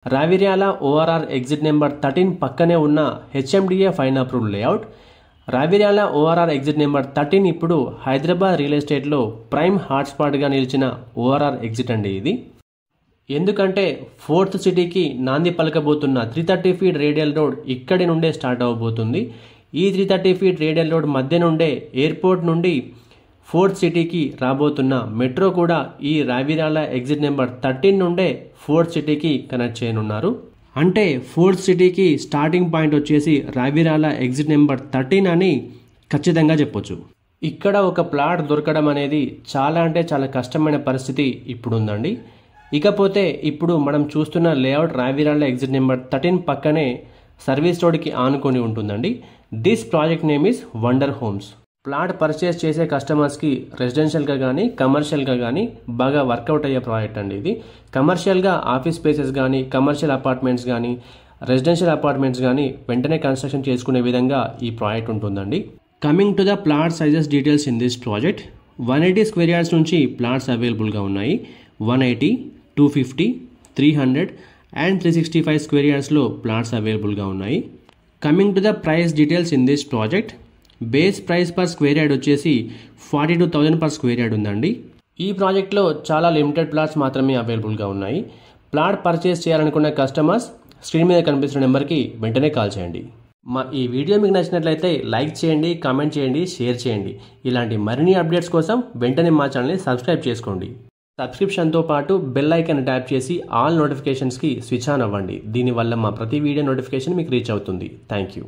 Raviryal ORR exit number 13 పక్కనే ఉన్న HMDA fine approved layout. Raviryal ORR exit number 13 ఇప్పుడు Hyderabad real ఎస్టేట్లో ప్రైమ్ హాట్స్పాట్గా నిలిచిన ఓఆర్ఆర్ ఎగ్జిట్ అండి ఇది. ఎందుకంటే ఫోర్త్ సిటీకి నాంది పలకబోతున్న 330 ఫీట్ రేడియల్ రోడ్ ఇక్కడి నుండే స్టార్ట్ అవ్వబోతుంది. ఈ 330 ఫీట్ రేడియల్ రోడ్ మధ్య నుండే ఎయిర్పోర్ట్ నుండి ఫోర్త్ సిటీకి రాబోతున్న మెట్రో కూడా ఈ రావిర్యాల ఎగ్జిట్ నెంబర్ 13 నుండే ఫోర్త్ సిటీకి కనెక్ట్ చేయనున్నారు. అంటే ఫోర్త్ సిటీకి స్టార్టింగ్ పాయింట్ వచ్చేసి రావిర్యాల ఎగ్జిట్ నెంబర్ 13 అని ఖచ్చితంగా చెప్పొచ్చు. ఇక్కడ ఒక ప్లాట్ దొరకడం అనేది చాలా అంటే చాలా కష్టమైన పరిస్థితి ఇప్పుడు ఉందండి. ఇకపోతే ఇప్పుడు మనం చూస్తున్న లేఅవుట్ రావిర్యాల ఎగ్జిట్ నెంబర్ 13 పక్కనే సర్వీస్ రోడ్కి ఆనుకొని ఉంటుందండి. This project name is wonder homes. Plot purchase చేసే కస్టమర్స్కి రెసిడెన్షియల్గా కానీ కమర్షియల్గా కానీ బాగా వర్కౌట్ అయ్యే ప్రాజెక్ట్ అండి ఇది. కమర్షియల్గా ఆఫీస్ స్పేసెస్ కానీ కమర్షియల్ అపార్ట్మెంట్స్ కానీ రెసిడెన్షియల్ అపార్ట్మెంట్స్ కానీ వెంటనే కన్స్ట్రక్షన్ చేసుకునే విధంగా ఈ ప్రాజెక్ట్ ఉంటుందండి. Coming to the plot sizes details in this project, 180 square yards నుంచి ప్లాట్స్ అవైలబుల్గా ఉన్నాయి. 180, 250, 300 అండ్ 365 స్క్వేర్ యార్డ్స్లో ప్లాట్స్ అవైలబుల్గా ఉన్నాయి. Coming to the price details in this project, base price per square yard వచ్చేసి 42,000 పర్ స్క్వేర్ యార్డ్ ఉందండి. ఈ ప్రాజెక్ట్లో చాలా లిమిటెడ్ ప్లాట్స్ మాత్రమే అవైలబుల్గా ఉన్నాయి. ప్లాట్ పర్చేస్ చేయాలనుకున్న కస్టమర్స్ స్క్రీన్ మీద కనిపిస్తున్న నెంబర్కి వెంటనే కాల్ చేయండి. మా ఈ వీడియో మీకు నచ్చినట్లయితే లైక్ చేయండి, కామెంట్ చేయండి, షేర్ చేయండి. ఇలాంటి మరిన్ని అప్డేట్స్ కోసం వెంటనే మా ఛానల్ని సబ్స్క్రైబ్ చేసుకోండి. సబ్స్క్రిప్షన్తో పాటు బెల్ ఐకాన్ ట్యాప్ చేసి ఆల్ నోటిఫికేషన్స్కి స్విచ్ ఆన్ అవ్వండి. దీనివల్ల మా ప్రతి వీడియో నోటిఫికేషన్ మీకు రీచ్ అవుతుంది. Thank you.